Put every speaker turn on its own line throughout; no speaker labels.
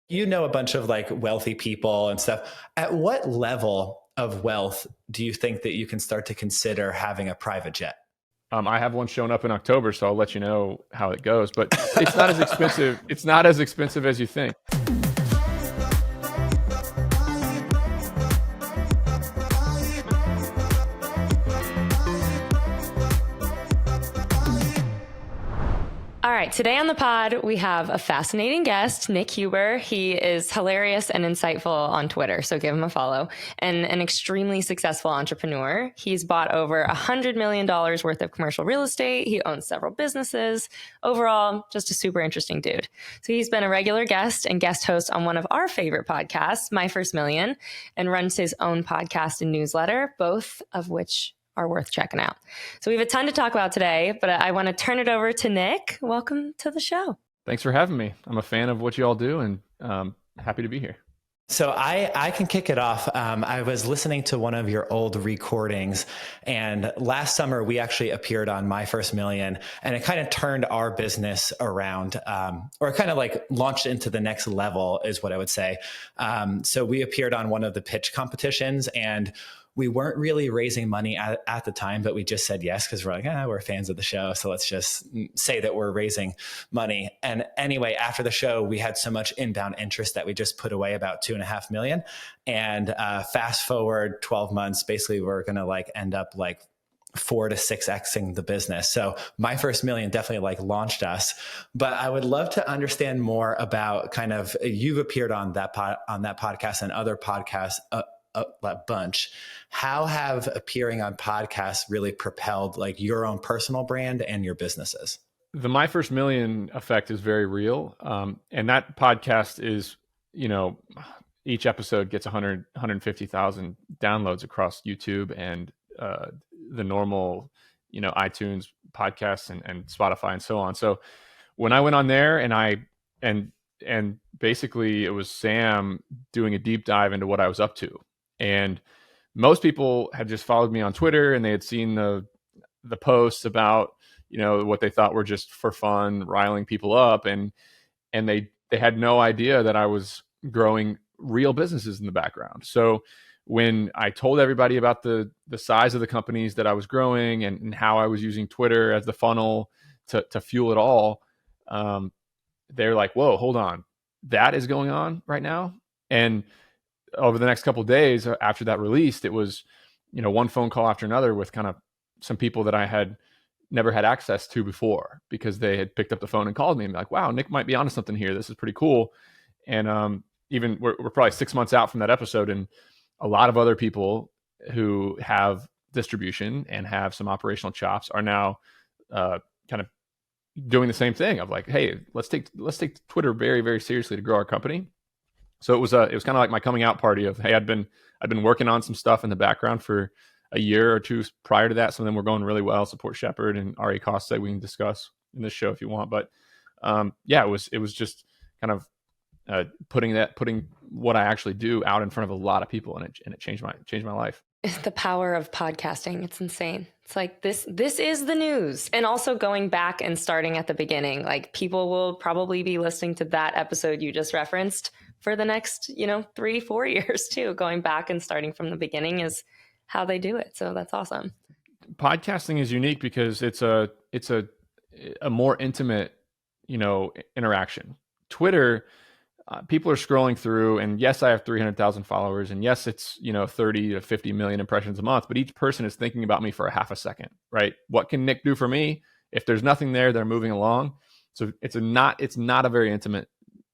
You know a bunch of like wealthy people and stuff. At what level of wealth do you think that you can start to consider having a private jet?
I have one showing up in October, so I'll let you know how it goes. But it's not as expensive. It's not as expensive as you think.
All right, today on the pod, we have a fascinating guest, Nick Huber. He is hilarious and insightful on Twitter, so give him a follow. And an extremely successful entrepreneur. He's bought over $100 million worth of commercial real estate. He owns several businesses. Overall, just a super interesting dude. So he's been a regular guest and guest host on one of our favorite podcasts, My First Million, and runs his own podcast and newsletter, both of which are worth checking out. So we have a ton to talk about today, but I want to turn it over to Nick. Welcome to the show.
Thanks for having me. I'm a fan of what you all do and happy to be here.
So I can kick it off. I was listening to one of your old recordings, and last summer we actually appeared on My First Million, and it kind of turned our business around, or kind of like launched into the next level is what I would say. So we appeared on one of the pitch competitions, and we weren't really raising money at the time, but we just said yes because we're like, we're fans of the show. So let's just say that we're raising money. And anyway, after the show, we had so much inbound interest that we just put away about $2.5 million. And fast forward 12 months, basically we're going to like end up like 4 to 6xing the business. So My First Million definitely like launched us, but I would love to understand more about kind of, you've appeared on that podcast and other podcasts, a bunch. How have appearing on podcasts really propelled like your own personal brand and your businesses?
The My First Million effect is very real. And that podcast is, each episode gets 150,000 downloads across YouTube and the normal, iTunes podcasts and Spotify and so on. So when I went on there and basically it was Sam doing a deep dive into what I was up to. And most people had just followed me on Twitter and they had seen the posts about, what they thought were just for fun, riling people up. And they had no idea that I was growing real businesses in the background. So when I told everybody about the size of the companies that I was growing and how I was using Twitter as the funnel to fuel it all, they're like, whoa, hold on. That is going on right now. And over the next couple of days after that released, it was, one phone call after another with kind of some people that I had never had access to before because they had picked up the phone and called me and be like, wow, Nick might be onto something here. This is pretty cool. And even we're probably 6 months out from that episode, and a lot of other people who have distribution and have some operational chops are now kind of doing the same thing of like, hey, let's take Twitter very, very seriously to grow our company. So it was kind of like my coming out party of, hey, I'd been working on some stuff in the background for a year or two prior to that. Some of them were going really well. Support Shepherd and Ari Costa we can discuss in this show if you want. But it was just kind of putting what I actually do out in front of a lot of people, and it changed my life.
It's the power of podcasting. It's insane. It's like this is the news. And also going back and starting at the beginning, like people will probably be listening to that episode you just referenced for the next, 3-4 years too. Going back and starting from the beginning is how they do it. So that's awesome.
Podcasting is unique because it's a more intimate, interaction. Twitter, people are scrolling through, and yes, I have 300,000 followers, and yes, it's 30 to 50 million impressions a month, but each person is thinking about me for a half a second, right? What can Nick do for me? If there's nothing there, they're moving along. So it's not a very intimate,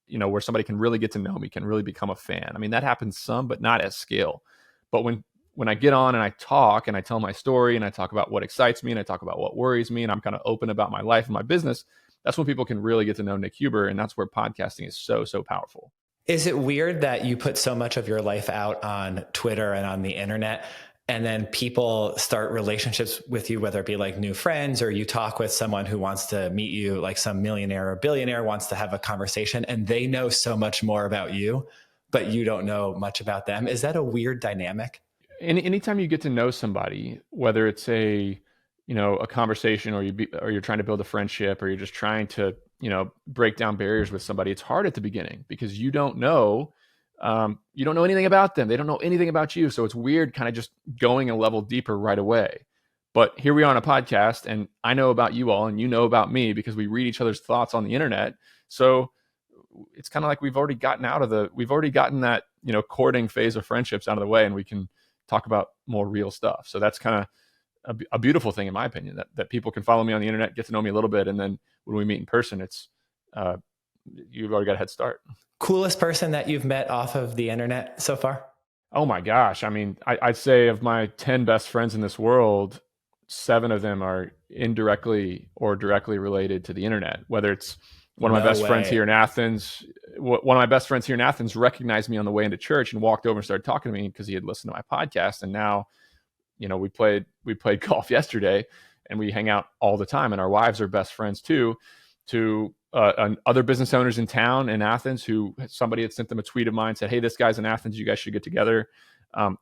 where somebody can really get to know me, can really become a fan. I mean, that happens some, but not at scale. But when I get on and I talk and I tell my story and I talk about what excites me and I talk about what worries me and I'm kind of open about my life and my business, that's when people can really get to know Nick Huber. And that's where podcasting is so, so powerful.
Is it weird that you put so much of your life out on Twitter and on the internet, and then people start relationships with you, whether it be like new friends or you talk with someone who wants to meet you, like some millionaire or billionaire wants to have a conversation, and they know so much more about you, but you don't know much about them? Is that a weird dynamic?
Anytime you get to know somebody, whether it's a conversation or you're trying to build a friendship or you're just trying to, break down barriers with somebody, it's hard at the beginning because you don't know anything about them. They don't know anything about you. So it's weird kind of just going a level deeper right away. But here we are on a podcast, and I know about you all and you know about me because we read each other's thoughts on the internet. So it's kind of like we've already gotten that, courting phase of friendships out of the way, and we can talk about more real stuff. So that's kind of a beautiful thing, in my opinion, that people can follow me on the internet, get to know me a little bit. And then when we meet in person, it's, you've already got a head start.
Coolest person that you've met off of the internet so far?
Oh my gosh. I mean, I'd say of my 10 best friends in this world, 7 of them are indirectly or directly related to the internet, whether it's one of my best friends here in Athens. One of my best friends here in Athens recognized me on the way into church and walked over and started talking to me because he had listened to my podcast. And now, we played golf yesterday, and we hang out all the time. And our wives are best friends too. To other business owners in town in Athens, who somebody had sent them a tweet of mine, said, "Hey, this guy's in Athens. You guys should get together."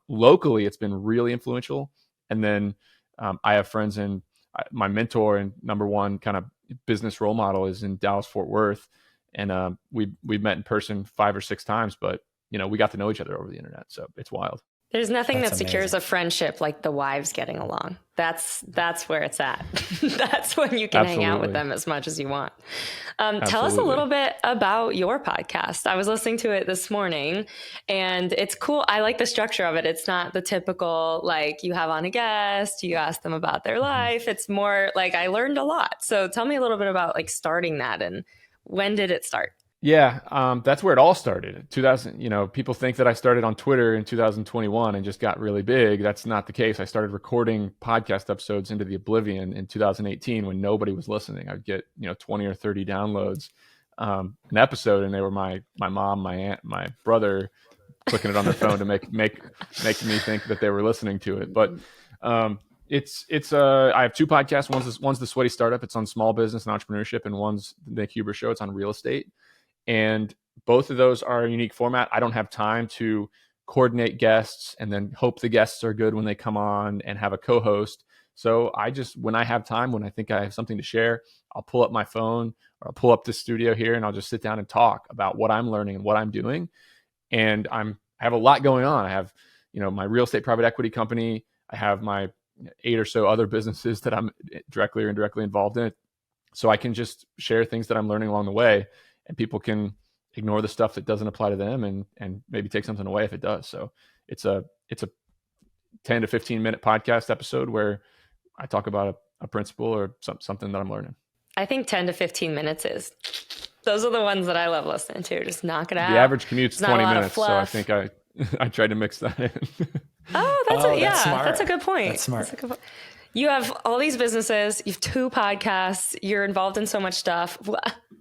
Locally, it's been really influential. And then I have friends in my mentor and number one kind of business role model is in Dallas, Fort Worth. And we've met in person 5 or 6 times, but we got to know each other over the internet. So it's wild.
There's nothing
That's
that secures
amazing.
a friendship like the wives getting along. That's where it's at. That's when you can hang out with them as much as you want. Tell us a little bit about your podcast. I was listening to it this morning, and it's cool. I like the structure of it. It's not the typical, like, you have on a guest, you ask them about their life. It's more like I learned a lot. So tell me a little bit about like starting that, and when did it start?
Yeah, that's where it all started. 2000, people think that I started on Twitter in 2021 and just got really big. That's not the case. I started recording podcast episodes into the oblivion in 2018 when nobody was listening. I'd get 20 or 30 downloads an episode, and they were my mom, my aunt, my brother clicking it on their phone to make me think that they were listening to it. But I have 2 podcasts. One's the Sweaty Startup. It's on small business and entrepreneurship, and one's the Nick Huber Show. It's on real estate. And both of those are a unique format. I don't have time to coordinate guests and then hope the guests are good when they come on and have a co-host. So when I have time, when I think I have something to share, I'll pull up my phone or I'll pull up the studio here and I'll just sit down and talk about what I'm learning and what I'm doing. And I have a lot going on. I have, my real estate private equity company. I have my 8 or so other businesses that I'm directly or indirectly involved in. So I can just share things that I'm learning along the way. And people can ignore the stuff that doesn't apply to them and maybe take something away if it does. So it's a 10 to 15 minute podcast episode where I talk about a principle or something that I'm learning.
I think 10 to 15 minutes those are the ones that I love listening to. Just knock it out.
The average commute's 20 minutes. So I
fluff.
think I tried to mix that in.
That's
smart.
That's a good point.
That's smart.
That's a good point. You have all these businesses, you have 2 podcasts, you're involved in so much stuff.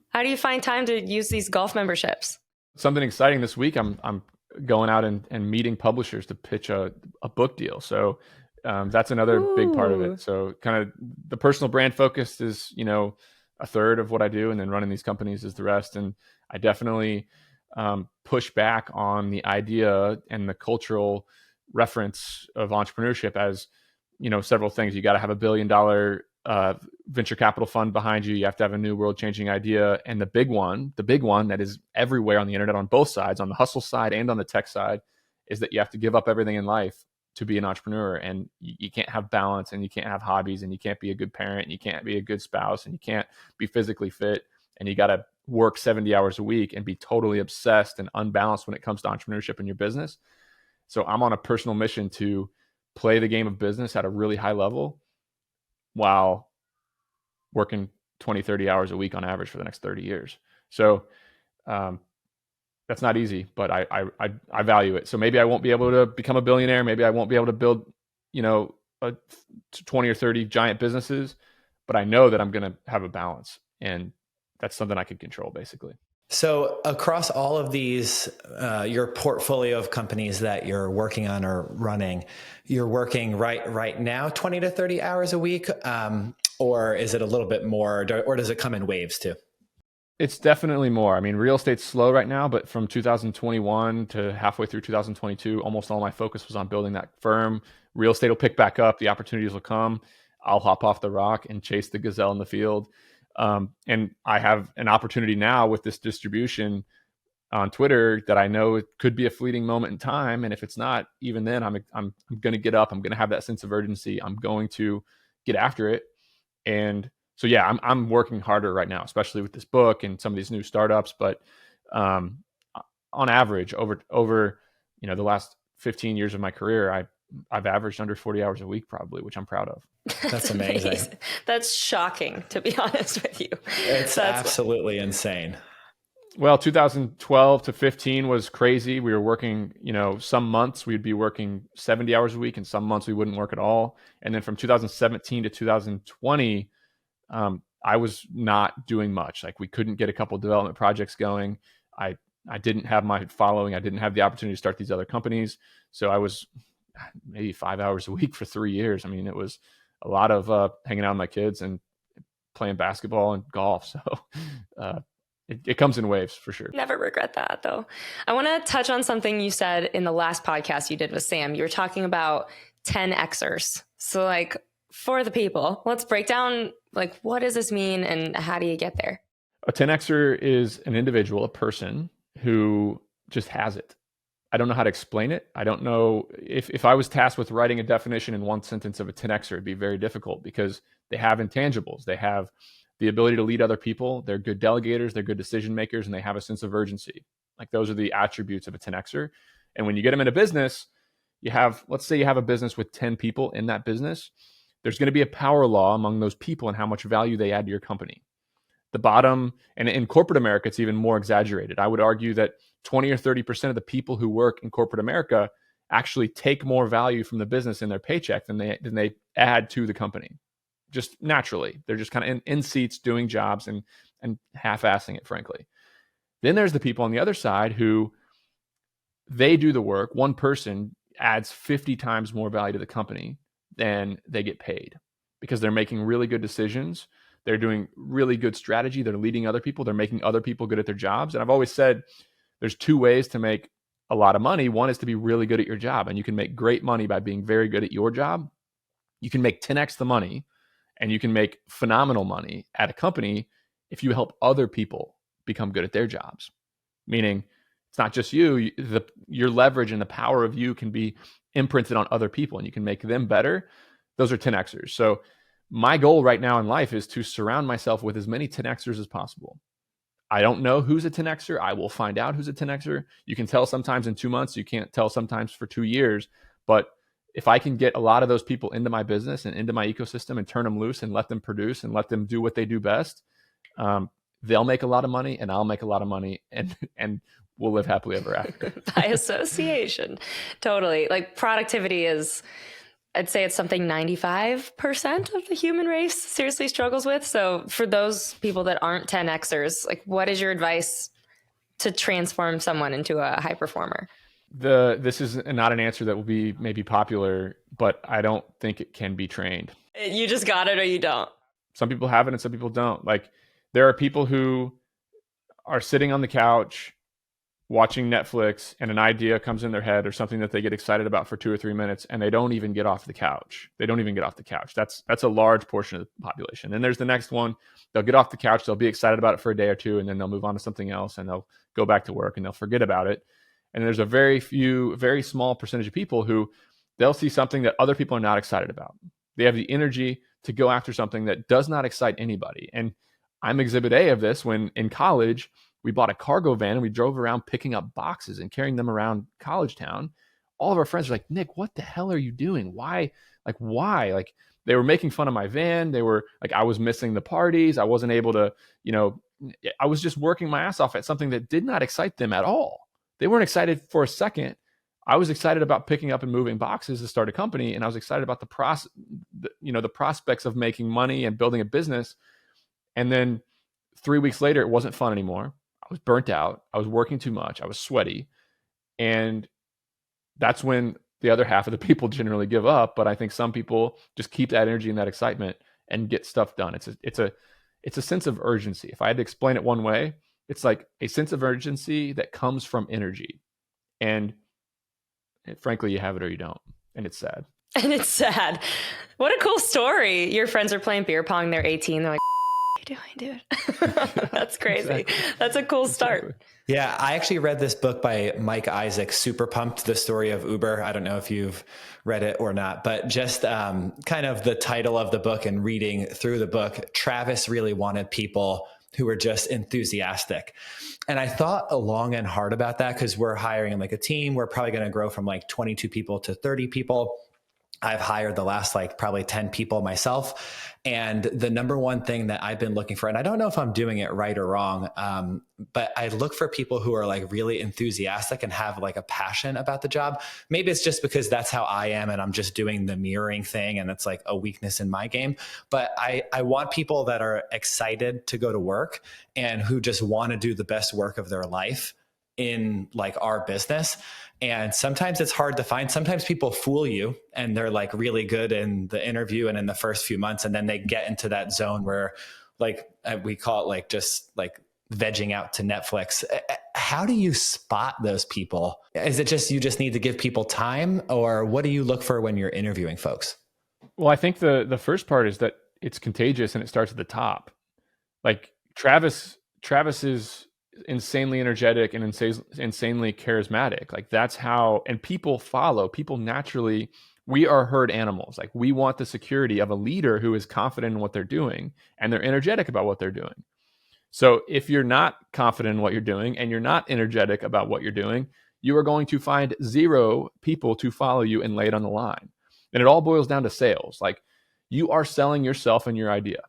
How do you find time to use these golf memberships?
Something exciting this week. I'm going out and meeting publishers to pitch a book deal. So that's another big part of it. So kind of the personal brand focus is, a third of what I do, and then running these companies is the rest. And I definitely push back on the idea and the cultural reference of entrepreneurship as, several things. You got to have $1 billion venture capital fund behind you. You have to have a new world-changing idea. And the big one that is everywhere on the internet on both sides, on the hustle side and on the tech side, is that you have to give up everything in life to be an entrepreneur. And you can't have balance, and you can't have hobbies, and you can't be a good parent, and you can't be a good spouse, and you can't be physically fit. And you got to work 70 hours a week and be totally obsessed and unbalanced when it comes to entrepreneurship in your business. So I'm on a personal mission to play the game of business at a really high level while working 20, 30 hours a week on average for the next 30 years. So that's not easy, but I value it. So maybe I won't be able to become a billionaire. Maybe I won't be able to build, 20 or 30 giant businesses, but I know that I'm going to have a balance, and that's something I can control basically.
So across all of these, your portfolio of companies that you're working on or running, you're working right now 20 to 30 hours a week, or is it a little bit more, or does it come in waves too?
It's definitely more. I mean, real estate's slow right now, but from 2021 to halfway through 2022, almost all my focus was on building that firm. Real estate will pick back up. The opportunities will come. I'll hop off the rock and chase the gazelle in the field. And I have an opportunity now with this distribution on Twitter that I know it could be a fleeting moment in time. And if it's not, even then, I'm going to get up. I'm going to have that sense of urgency. I'm going to get after it. And so, yeah, I'm working harder right now, especially with this book and some of these new startups. But on average, over the last 15 years of my career, I've averaged under 40 hours a week, probably, which I'm proud of.
That's amazing.
That's shocking, to be honest with you.
It's absolutely insane.
Well, 2012 to 15 was crazy. We were working, some months we'd be working 70 hours a week, and some months we wouldn't work at all. And then from 2017 to 2020, I was not doing much. Like, we couldn't get a couple of development projects going. I didn't have my following. I didn't have the opportunity to start these other companies. So I was maybe 5 hours a week for 3 years. I mean, it was a lot of hanging out with my kids and playing basketball and golf. So it comes in waves for sure.
Never regret that, though. I want to touch on something you said in the last podcast you did with Sam. You were talking about 10Xers. So, like, for the people, let's break down, like, what does this mean and how do you get there?
A 10Xer is an individual, a person who just has it. I don't know how to explain it. I don't know if I was tasked with writing a definition in one sentence of a 10Xer, it'd be very difficult because they have intangibles. They have the ability to lead other people. They're good delegators. They're good decision makers, and they have a sense of urgency. Like, those are the attributes of a 10Xer. And when you get them in a business, let's say you have a business with 10 people in that business. There's going to be a power law among those people and how much value they add to your company. The bottom, and in corporate America, it's even more exaggerated. I would argue that 20 or 30% of the people who work in corporate America actually take more value from the business in their paycheck than they add to the company. Just naturally. They're just kind of in seats doing jobs and half-assing it, frankly. Then there's the people on the other side who they do the work. One person adds 50 times more value to the company than they get paid because they're making really good decisions. They're doing really good strategy. They're leading other people. They're making other people good at their jobs. And I've always said there's two ways to make a lot of money. One is to be really good at your job, and you can make great money by being very good at your job. You can make 10x the money, and you can make phenomenal money at a company if you help other people become good at their jobs. Meaning, it's not just you. Your leverage and the power of you can be imprinted on other people, and you can make them better. Those are 10xers. So my goal right now in life is to surround myself with as many 10xers as possible. I don't know who's a 10xer. I will find out who's a 10xer. You can tell sometimes in 2 months. You can't tell sometimes for 2 years. But if I can get a lot of those people into my business and into my ecosystem and turn them loose and let them produce and let them do what they do best, they'll make a lot of money and I'll make a lot of money and we'll live happily ever after.
By association. Totally. Like, productivity is, I'd say it's something 95% of the human race seriously struggles with. So for those people that aren't 10Xers, like, what is your advice to transform someone into a high performer?
This is not an answer that will be maybe popular, but I don't think it can be trained.
You just got it or you don't.
Some people have it and some people don't. Like, there are people who are sitting on the couch watching Netflix and an idea comes in their head or something that they get excited about for 2 or 3 minutes and they don't even get off the couch. That's a large portion of the population. And there's the next one. They'll get off the couch. They'll be excited about it for a day or two, and then they'll move on to something else and they'll go back to work and they'll forget about it. And there's a very small percentage of people who they'll see something that other people are not excited about. They have the energy to go after something that does not excite anybody. And I'm exhibit A of this. When in college, we bought a cargo van and we drove around picking up boxes and carrying them around college town. All of our friends were like, Nick, what the hell are you doing? Why? Like, they were making fun of my van. They were like, I was missing the parties. I wasn't able to, I was just working my ass off at something that did not excite them at all. They weren't excited for a second. I was excited about picking up and moving boxes to start a company. And I was excited about the prospects of making money and building a business. And then 3 weeks later, it wasn't fun anymore. I was burnt out. I was working too much. I was sweaty. And that's when the other half of the people generally give up. But I think some people just keep that energy and that excitement and get stuff done. It's a sense of urgency. If I had to explain it one way, it's like a sense of urgency that comes from energy. And frankly, you have it or you don't. And it's sad.
And it's sad. What a cool story. Your friends are playing beer pong. They're 18. They're like, you doing, dude? That's crazy. Exactly. That's a cool start.
Exactly.
Yeah, I actually read this book by Mike Isaac, Super Pumped, The Story of Uber. I don't know if you've read it or not, but just kind of the title of the book and reading through the book, Travis really wanted people who were just enthusiastic. And I thought long and hard about that because we're hiring like a team. We're probably going to grow from like 22 people to 30 people. I've hired the last like probably 10 people myself. And the number one thing that I've been looking for, and I don't know if I'm doing it right or wrong, but I look for people who are like really enthusiastic and have like a passion about the job. Maybe it's just because that's how I am and I'm just doing the mirroring thing and it's like a weakness in my game. But I want people that are excited to go to work and who just want to do the best work of their life in like our business. And sometimes it's hard to find. Sometimes people fool you and they're like really good in the interview and in the first few months. And then they get into that zone where like we call it like just like vegging out to Netflix. How do you spot those people? Is it just, you just need to give people time, or what do you look for when you're interviewing folks?
Well, I think the first part is that it's contagious and it starts at the top. Like Travis is insanely energetic and insanely charismatic. Like that's how, and people follow. People naturally, we are herd animals. Like we want the security of a leader who is confident in what they're doing and they're energetic about what they're doing. So if you're not confident in what you're doing and you're not energetic about what you're doing, you are going to find zero people to follow you and lay it on the line. And it all boils down to sales. Like you are selling yourself and your idea.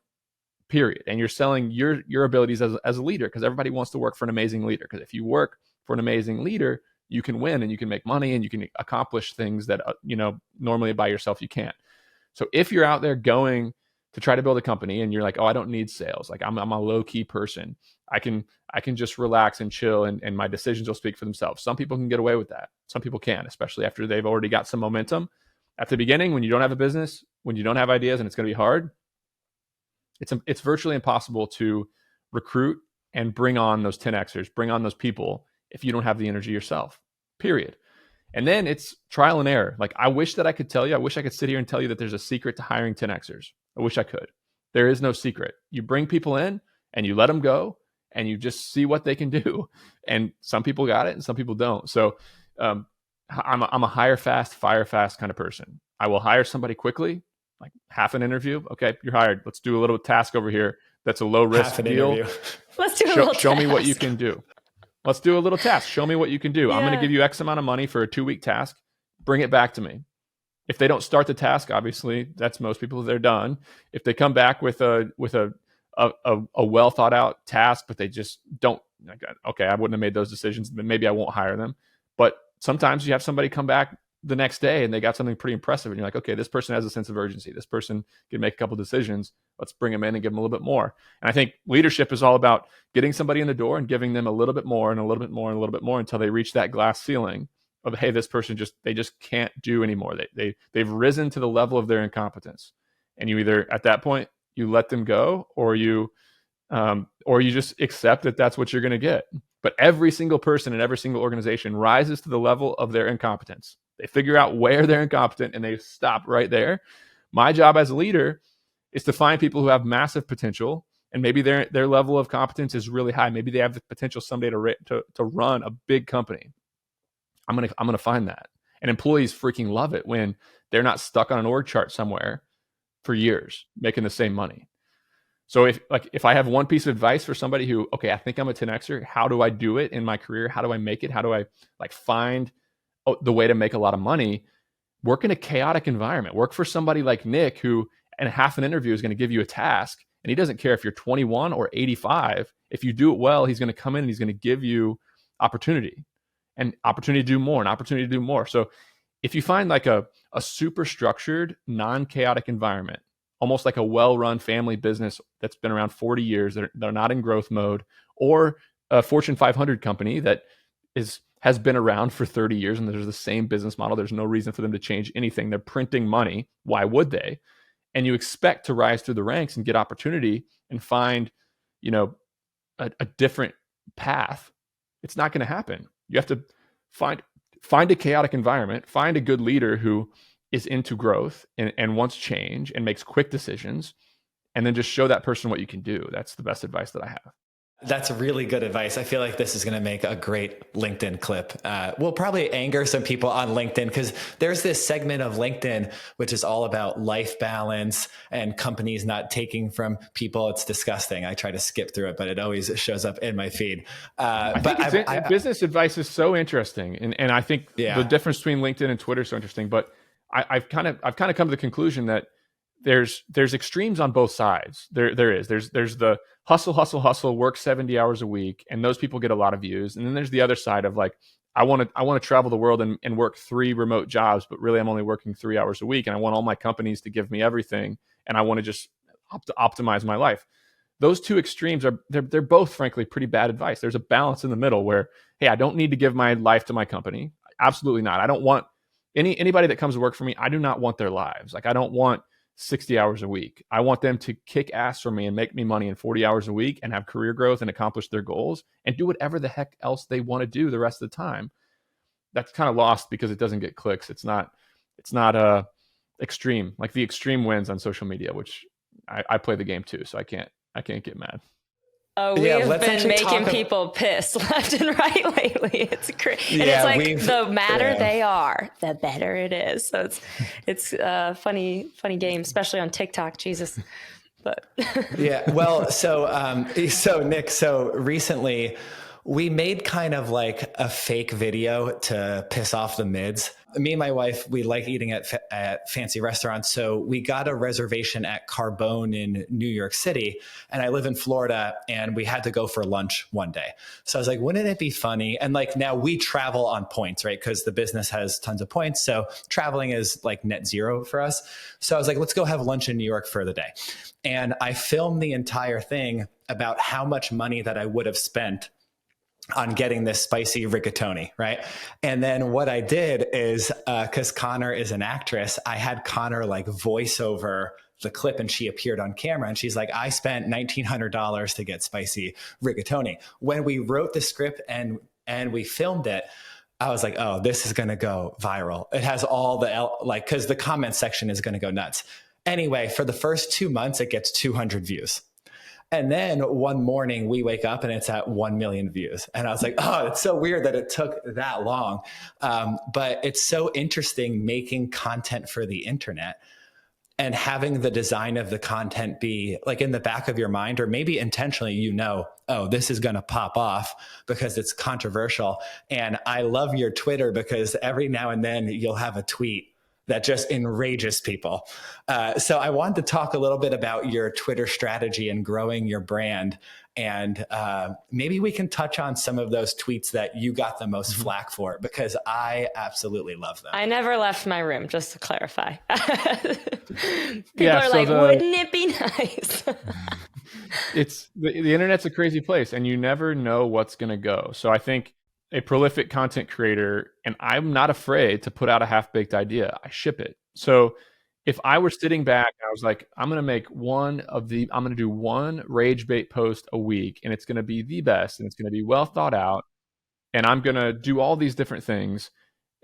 Period. And you're selling your abilities as a leader, because everybody wants to work for an amazing leader. Because if you work for an amazing leader, you can win and you can make money and you can accomplish things that normally by yourself you can't. So if you're out there going to try to build a company and you're like, oh, I don't need sales. Like I'm a low key person. I can just relax and chill and my decisions will speak for themselves. Some people can get away with that. Some people can't, especially after they've already got some momentum. At the beginning, when you don't have a business, when you don't have ideas and it's going to be hard, it's virtually impossible to recruit and bring on those 10Xers, bring on those people if you don't have the energy yourself, period. And then it's trial and error. Like I wish that I could tell you, I wish I could sit here and tell you that there's a secret to hiring 10Xers. I wish I could. There is no secret. You bring people in and you let them go and you just see what they can do. And some people got it and some people don't. So I'm a hire fast, fire fast kind of person. I will hire somebody quickly, like half an interview. Okay, you're hired. Let's do a little task over here. That's a low risk deal.
Let's do a little
show me what you can do. Let's do a little task. Show me what you can do. Yeah. I'm going to give you X amount of money for a 2-week task. Bring it back to me. If they don't start the task, obviously, that's most people, they're done. If they come back with a well thought out task, but they just don't, okay, I wouldn't have made those decisions, but maybe I won't hire them. But sometimes you have somebody come back the next day and they got something pretty impressive and you're like, okay, this person has a sense of urgency. This person can make a couple decisions. Let's bring them in and give them a little bit more. And I think leadership is all about getting somebody in the door and giving them a little bit more and a little bit more and a little bit more until they reach that glass ceiling of, hey, this person they just can't do anymore. They've risen to the level of their incompetence. And you either at that point you let them go or you just accept that that's what you're going to get. But every single person in every single organization rises to the level of their incompetence. They figure out where they're incompetent and they stop right there. My job as a leader is to find people who have massive potential and maybe their level of competence is really high. Maybe they have the potential someday to run a big company. I'm gonna find that. And employees freaking love it when they're not stuck on an org chart somewhere for years making the same money. So if I have one piece of advice for somebody who, okay, I think I'm a 10Xer, how do I do it in my career? How do I make it? How do I find the way to make a lot of money? Work in a chaotic environment. Work for somebody like Nick, who in half an interview is going to give you a task, and he doesn't care if you're 21 or 85. If you do it well, he's going to come in and he's going to give you opportunity and opportunity to do more and opportunity to do more. So if you find like a super structured, non-chaotic environment, almost like a well-run family business that's been around 40 years, they're not in growth mode, or a Fortune 500 company that has been around for 30 years and there's the same business model. There's no reason for them to change anything. They're printing money. Why would they? And you expect to rise through the ranks and get opportunity and find, a different path. It's not going to happen. You have to find a chaotic environment, find a good leader who is into growth and wants change and makes quick decisions, and then just show that person what you can do. That's the best advice that I have.
That's really good advice. I feel like this is going to make a great LinkedIn clip. We'll probably anger some people on LinkedIn because there's this segment of LinkedIn which is all about life balance and companies not taking from people. It's disgusting. I try to skip through it, but it always shows up in my feed.
Business advice is so interesting, and I think the difference between LinkedIn and Twitter is so interesting. But I've kind of come to the conclusion that there's extremes on both sides. There's the hustle, work 70 hours a week, and those people get a lot of views. And then there's the other side of like, I want to travel the world and work 3 remote jobs, but really I'm only working 3 hours a week, and I want all my companies to give me everything, and I want to just optimize my life. Those two extremes they're both frankly pretty bad advice. There's a balance in the middle where, hey, I don't need to give my life to my company. Absolutely not. I don't want anybody that comes to work for me. I do not want their lives. Like, I don't want 60 hours a week. I want them to kick ass for me and make me money in 40 hours a week and have career growth and accomplish their goals and do whatever the heck else they want to do the rest of the time. That's kind of lost because it doesn't get clicks. It's not extreme. Like the extreme wins on social media, which I play the game too, so I can't get mad.
Oh, we have been making people piss left and right lately. It's crazy. And it's like the madder they are, the better it is. So it's a funny game, especially on TikTok. Jesus. But
well, so Nick, so recently we made kind of like a fake video to piss off the mids. Me and my wife, we like eating at fancy restaurants. So we got a reservation at Carbone in New York City, and I live in Florida, and we had to go for lunch one day. So I was like, wouldn't it be funny? And like now we travel on points, right? Because the business has tons of points. So traveling is like net zero for us. So I was like, let's go have lunch in New York for the day. And I filmed the entire thing about how much money that I would have spent on getting this spicy rigatoni, right? And then what I did is, because Connor is an actress, I had Connor like voice over the clip, and she appeared on camera, and she's like, I spent $1,900 to get spicy rigatoni. When we wrote the script and we filmed it, I was like, oh, this is going to go viral. It has all because the comment section is going to go nuts. Anyway, for the first 2 months, it gets 200 views. And then one morning we wake up and it's at 1 million views. And I was like, oh, it's so weird that it took that long. But it's so interesting making content for the internet and having the design of the content be like in the back of your mind, or maybe intentionally, oh, this is going to pop off because it's controversial. And I love your Twitter because every now and then you'll have a tweet that just enrages people. So I wanted to talk a little bit about your Twitter strategy and growing your brand. And maybe we can touch on some of those tweets that you got the most flack for, because I absolutely love them.
I never left my room, just to clarify. People are like, wouldn't it be nice?
It's the internet's a crazy place, and you never know what's going to go. So I think a prolific content creator, and I'm not afraid to put out a half-baked idea. I ship it. So if I were sitting back and I was like, I'm going to do one rage bait post a week, and it's going to be the best, and it's going to be well thought out, and I'm going to do all these different things,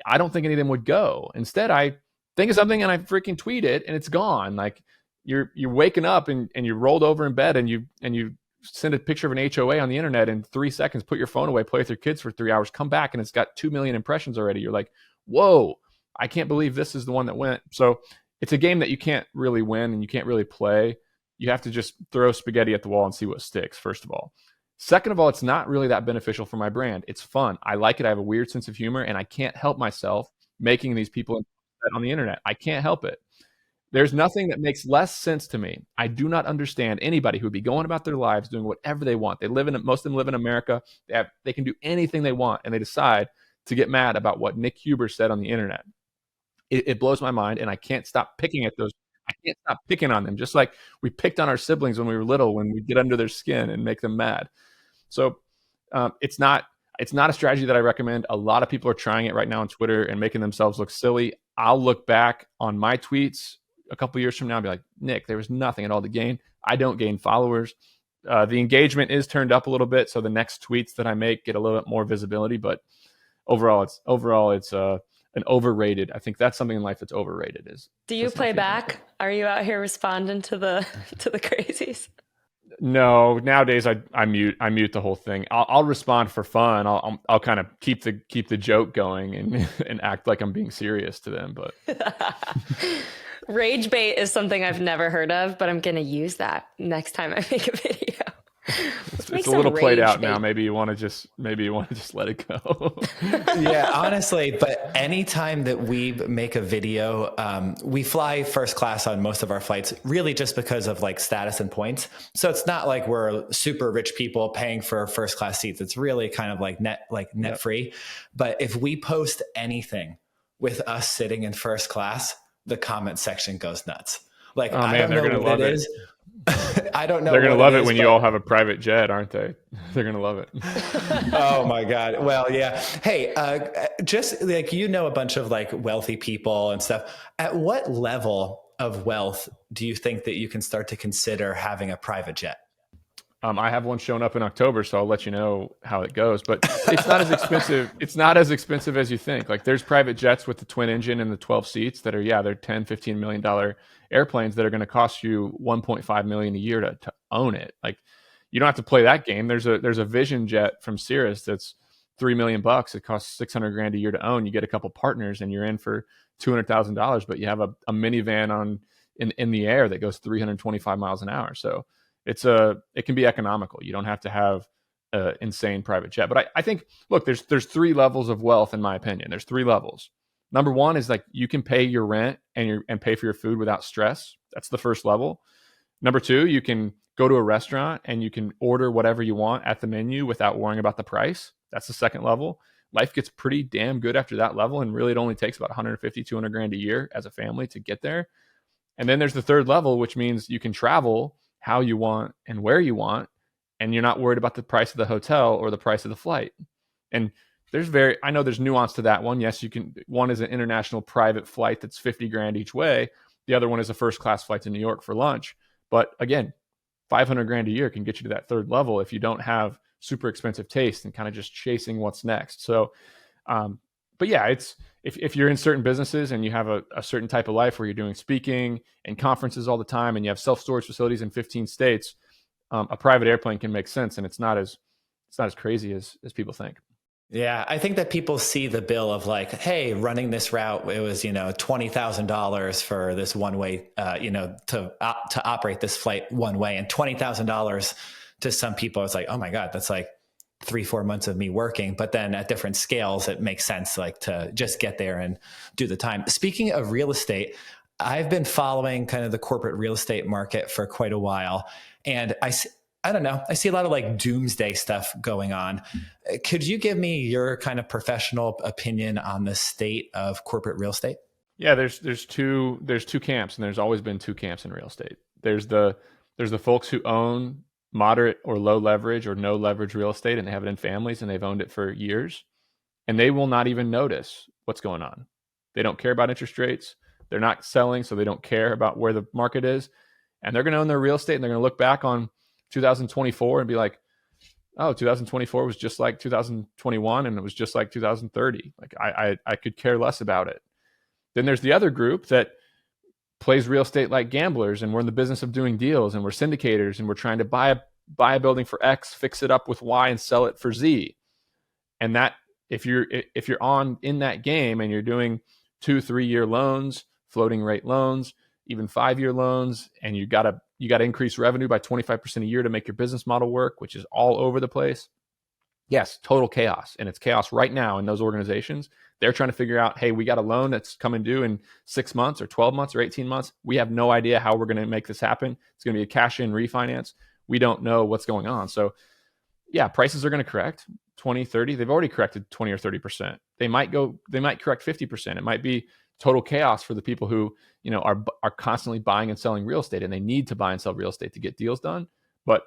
I don't think any of them would go. Instead, I think of something and I freaking tweet it, and it's gone. Like you're waking up and you're rolled over in bed, and you send a picture of an HOA on the internet in 3 seconds, put your phone away, play with your kids for 3 hours, come back, and it's got 2 million impressions already. You're like, whoa, I can't believe this is the one that went. So it's a game that you can't really win and you can't really play. You have to just throw spaghetti at the wall and see what sticks, first of all. Second of all, it's not really that beneficial for my brand. It's fun. I like it. I have a weird sense of humor, and I can't help myself making these people on the internet. I can't help it. There's nothing that makes less sense to me. I do not understand anybody who would be going about their lives doing whatever they want. Most of them live in America. They can do anything they want, and they decide to get mad about what Nick Huber said on the internet. It blows my mind, and I can't stop picking at those. I can't stop picking on them, just like we picked on our siblings when we were little, when we get under their skin and make them mad. So it's not a strategy that I recommend. A lot of people are trying it right now on Twitter and making themselves look silly. I'll look back on my tweets a couple years from now and be like, Nick, there was nothing at all to gain. I don't gain followers. The engagement is turned up a little bit, so the next tweets that I make get a little bit more visibility. But overall, it's a an overrated. I think that's something in life that's overrated. Is
Do you play back? Are you out here responding to the crazies?
No, nowadays I mute the whole thing. I'll respond for fun. I'll kind of keep the joke going and act like I'm being serious to them. But
rage bait is something I've never heard of, but I'm gonna use that next time I make a video.
It's a little played out now. Maybe you want to just let it go.
Yeah, honestly, but anytime that we make a video, we fly first class on most of our flights, really just because of like status and points. So it's not like we're super rich people paying for first class seats. It's really kind of like net free. But if we post anything with us sitting in first class, the comment section goes nuts. Like,
oh man, they're gonna love it.
I don't know.
They're going to love it when you all have a private jet, aren't they? They're going to love it.
Oh my God. Well, yeah. Hey, just like, a bunch of like wealthy people and stuff. At what level of wealth do you think that you can start to consider having a private jet?
I have one showing up in October, so I'll let you know how it goes. But it's not as expensive. It's not as expensive as you think. Like, there's private jets with the twin engine and the 12 seats that are, they're $10-15 million airplanes that are going to cost you $1.5 million a year to own it. Like, you don't have to play that game. There's a Vision jet from Cirrus that's $3 million. It costs $600,000 a year to own. You get a couple partners and you're in for $200,000, but you have a minivan in the air that goes 325 miles an hour. So it can be economical. You don't have to have an insane private jet. But I think, look, there's 3 levels of wealth, in my opinion. There's 3 levels. Number 1 is like, you can pay your rent and pay for your food without stress. That's the first level. Number 2, you can go to a restaurant and you can order whatever you want at the menu without worrying about the price. That's the second level. Life gets pretty damn good after that level. And really, it only takes about $150,000-$200,000 a year as a family to get there. And then there's the third level, which means you can travel how you want and where you want, and you're not worried about the price of the hotel or the price of the flight. And I know there's nuance to that one. Yes, you can. One is an international private flight that's $50,000 each way. The other one is a first class flight to New York for lunch. But again, $500,000 a year can get you to that third level if you don't have super expensive taste and kind of just chasing what's next. So, but yeah, it's if you're in certain businesses and you have a certain type of life where you're doing speaking and conferences all the time and you have self-storage facilities in 15 states, a private airplane can make sense, and it's not as crazy as people think.
Yeah, I think that people see the bill of like, hey, running this route, it was, $20,000 for this one way, to operate this flight one way, and $20,000 to some people, it's like, oh my God, that's like 3-4 months of me working. But then at different scales, it makes sense like to just get there and do the time. Speaking of real estate, I've been following kind of the corporate real estate market for quite a while, and I don't know. I see a lot of like doomsday stuff going on. Could you give me your kind of professional opinion on the state of corporate real estate?
Yeah, there's two camps, and there's always been 2 camps in real estate. There's the folks who own moderate or low leverage or no leverage real estate, and they have it in families and they've owned it for years, and they will not even notice what's going on. They don't care about interest rates. They're not selling, so they don't care about where the market is, and they're going to own their real estate, and they're going to look back on 2024 and be like, oh, 2024 was just like 2021, and it was just like 2030. Like, I could care less about it. Then there's the other group that plays real estate like gamblers, and we're in the business of doing deals, and we're syndicators, and we're trying to buy a building for X, fix it up with Y, and sell it for Z. And that, if you're on in that game and you're doing 2-3 year loans, floating rate loans, even 5-year loans, and you got to increase revenue by 25% a year to make your business model work, which is all over the place. Yes, total chaos. And it's chaos right now in those organizations. They're trying to figure out, hey, we got a loan that's coming due in 6 months or 12 months or 18 months. We have no idea how we're going to make this happen. It's going to be a cash in refinance. We don't know what's going on. So yeah, prices are going to correct 20, 30. They've already corrected 20 or 30%. They might correct 50%. It might be total chaos for the people who, are constantly buying and selling real estate, and they need to buy and sell real estate to get deals done. But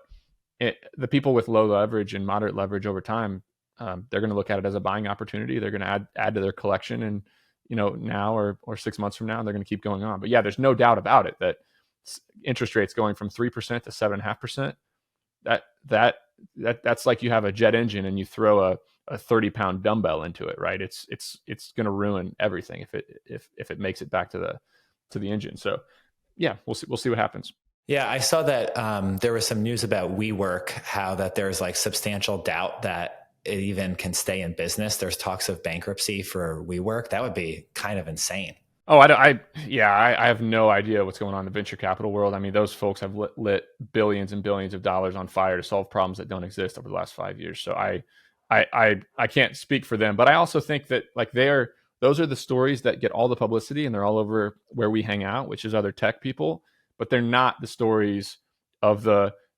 the people with low leverage and moderate leverage over time, they're going to look at it as a buying opportunity. They're going to add to their collection, and now or 6 months from now, they're going to keep going on. But yeah, there's no doubt about it that interest rates going from 3% to 7.5%. That's like you have a jet engine and you throw a 30-pound dumbbell into it, right? It's going to ruin everything if it makes it back to the engine. So yeah, we'll see what happens.
Yeah, I saw that there was some news about WeWork, how that there's like substantial doubt that it even can stay in business. There's talks of bankruptcy for WeWork. That would be kind of insane.
Oh, I have no idea what's going on in the venture capital world. I mean, those folks have lit billions and billions of dollars on fire to solve problems that don't exist over the last 5 years. So I can't speak for them, but I also think that like those are the stories that get all the publicity, and they're all over where we hang out, which is other tech people, but they're not the stories of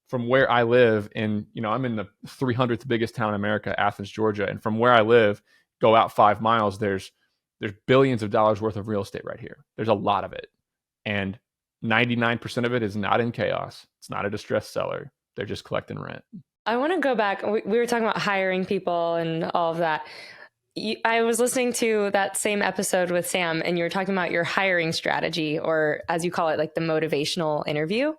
from where I live in, I'm in the 300th biggest town in America, Athens, Georgia. And from where I live, go out 5 miles, there's billions of dollars worth of real estate right here. There's a lot of it. And 99% of it is not in chaos. It's not a distressed seller. They're just collecting rent.
I want to go back. We were talking about hiring people and all of that. I was listening to that same episode with Sam, and you were talking about your hiring strategy, or as you call it, like the motivational interview.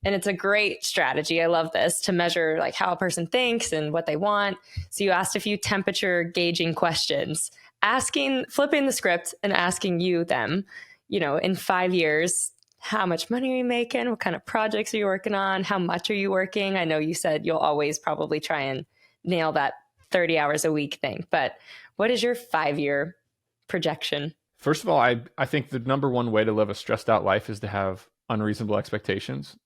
And it's a great strategy. I love this, to measure like how a person thinks and what they want. So you asked a few temperature gauging questions, flipping the script and asking them, in 5 years, how much money are you making? What kind of projects are you working on? How much are you working? I know you said you'll always probably try and nail that 30 hours a week thing, but what is your 5-year projection?
First of all, I think the number one way to live a stressed out life is to have unreasonable expectations.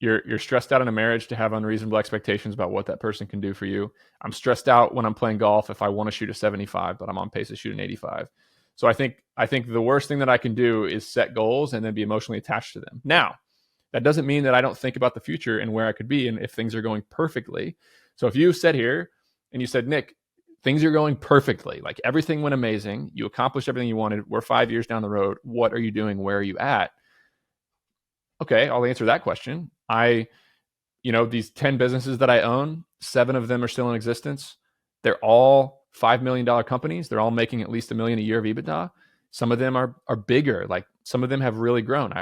You're stressed out in a marriage to have unreasonable expectations about what that person can do for you. I'm stressed out when I'm playing golf if I want to shoot a 75, but I'm on pace to shoot an 85. So I think the worst thing that I can do is set goals and then be emotionally attached to them. Now, that doesn't mean that I don't think about the future and where I could be and if things are going perfectly. So if you sat here and you said, Nick, things are going perfectly, like everything went amazing, you accomplished everything you wanted, we're 5 years down the road, what are you doing? Where are you at? Okay, I'll answer that question. These 10 businesses that I own, 7 of them are still in existence. They're all $5 million companies. They're all making at least $1 million a year of EBITDA. Some of them are bigger. Like some of them have really grown.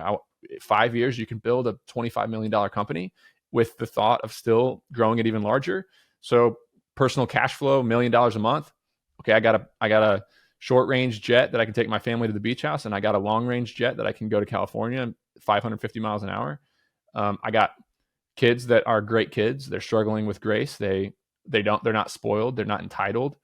5 years, you can build a $25 million company with the thought of still growing it even larger. So personal cash flow, $1 million a month. Okay, I got a short range jet that I can take my family to the beach house, and I got a long range jet that I can go to California 550 miles an hour. I got kids that are great kids. They're struggling with grace. They're not spoiled. They're not entitled.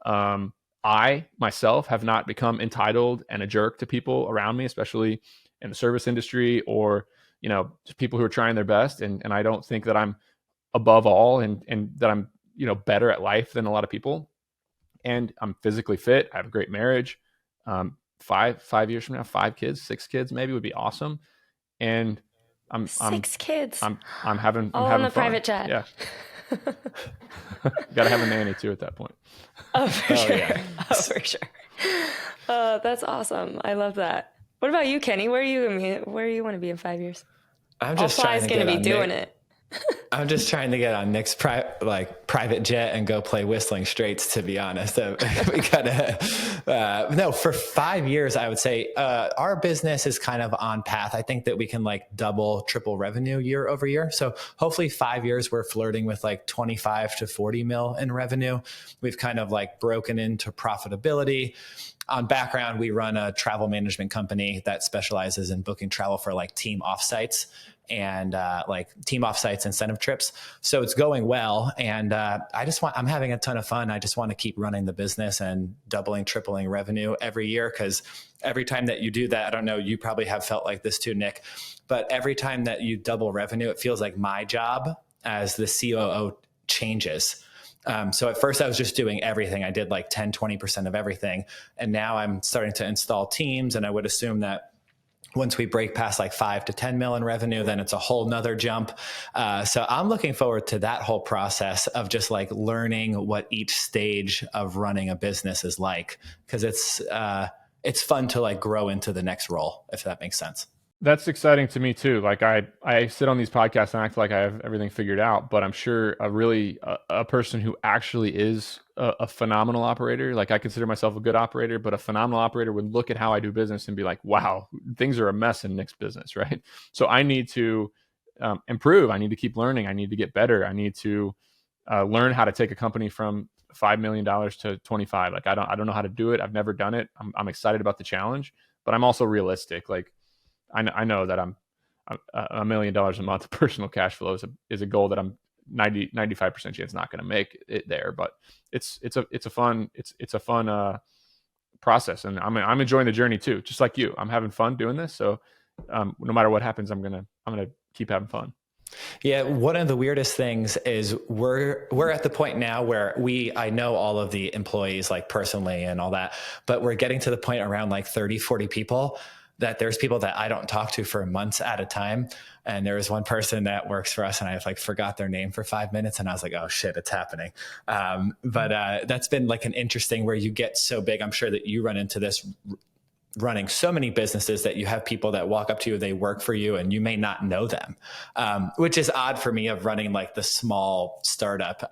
I myself have not become entitled and a jerk to people around me, especially in the service industry or, just people who are trying their best. And I don't think that I'm above all and that I'm, better at life than a lot of people. And I'm physically fit. I have a great marriage. 5 years from now, 5 kids, 6 kids, maybe would be awesome. And I'm
6 kids.
I'm having
all
I'm having
on the
fun.
private jet.
Yeah. Got to have a nanny too at that point.
Oh, for sure.
Yeah.
Oh, for sure. That's awesome. I love that. What about you, Kenny? Where do you want to be in 5 years?
I'm just trying to
going to be doing it.
I'm just trying to get on Nick's private jet and go play Whistling Straits, to be honest. We gotta, no, for 5 years, I would say our business is kind of on path. I think that we can double, triple revenue year over year. So hopefully 5 years, we're flirting with 25 to 40 mil in revenue. We've kind of broken into profitability. On background, we run a travel management company that specializes in booking travel for team offsites and team offsites, incentive trips. So it's going well. And I'm having a ton of fun. I just want to keep running the business and doubling, tripling revenue every year. Because every time that you do that, I don't know, you probably have felt like this too, Nick, but every time that you double revenue, it feels like my job as the COO changes. So at first I was just doing everything. I did 10, 20% of everything. And now I'm starting to install teams. And I would assume that once we break past 5 to 10 mil in revenue, then it's a whole nother jump. So I'm looking forward to that whole process of just learning what each stage of running a business is like. Cause it's fun to grow into the next role, if that makes sense.
That's exciting to me too. I sit on these podcasts and act like I have everything figured out, but I'm sure a person who actually is a phenomenal operator, I consider myself a good operator, but a phenomenal operator would look at how I do business and be like, wow, things are a mess in Nick's business, right? So I need to improve. I need to keep learning. I need to get better. I need to learn how to take a company from $5 million to 25. Like, I don't know how to do it. I've never done it. I'm excited about the challenge, but I'm also realistic. Like, I know that I'm $1 million a month of personal cash flow is a goal that I'm 95% chance not going to make it there, but it's a fun process, and I'm enjoying the journey too, just like you. I'm having fun doing this, so no matter what happens, I'm gonna keep having fun.
Yeah, one of the weirdest things is we're at the point now where I know all of the employees like personally and all that, but we're getting to the point around like 30, 40 people that there's people that I don't talk to for months at a time. And there was one person that works for us and I like forgot their name for 5 minutes and I was like, oh shit, it's happening. But that's been like an interesting where you get so big. I'm sure that you run into this running so many businesses that you have people that walk up to you, they work for you and you may not know them, which is odd for me of running like the small startup.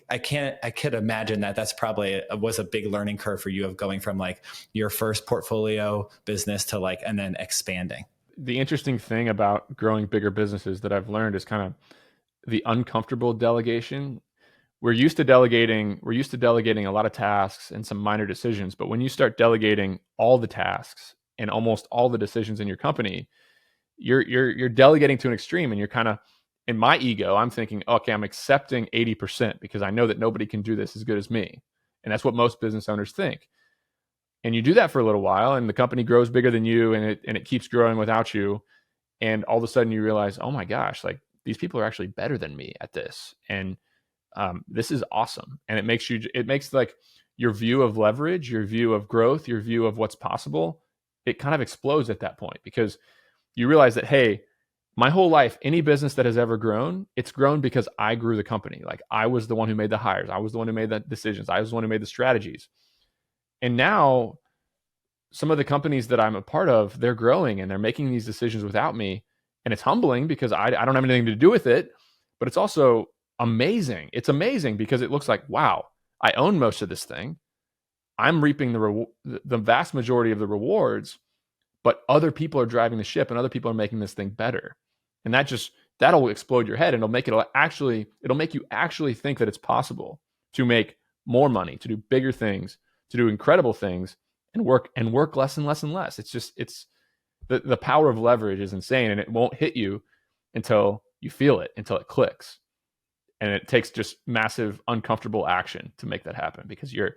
I could imagine that that's probably was a big learning curve for you of going from like your first portfolio business to like, and then expanding.
The interesting thing about growing bigger businesses that I've learned is kind of the uncomfortable delegation. We're used to delegating a lot of tasks and some minor decisions, but when you start delegating all the tasks and almost all the decisions in your company, you're delegating to an extreme, and you're kind of, in my ego, I'm thinking, okay, I'm accepting 80% because I know that nobody can do this as good as me. And that's what most business owners think. And you do that for a little while and the company grows bigger than you, and it keeps growing without you. And all of a sudden you realize, oh my gosh, like these people are actually better than me at this. And this is awesome. And it makes like your view of leverage, your view of growth, your view of what's possible, it kind of explodes at that point, because you realize that, hey, my whole life, any business that has ever grown, it's grown because I grew the company. Like I was the one who made the hires. I was the one who made the decisions. I was the one who made the strategies. And now some of the companies that I'm a part of, they're growing and they're making these decisions without me. And it's humbling because I don't have anything to do with it, but it's also amazing. It's amazing because it looks like, wow, I own most of this thing. I'm reaping the vast majority of the rewards, but other people are driving the ship and other people are making this thing better. And that'll explode your head, and it'll make you actually think that it's possible to make more money, to do bigger things, to do incredible things, and work less and less and less. It's the power of leverage is insane, and it won't hit you until you feel it, until it clicks. And it takes just massive uncomfortable action to make that happen, because you're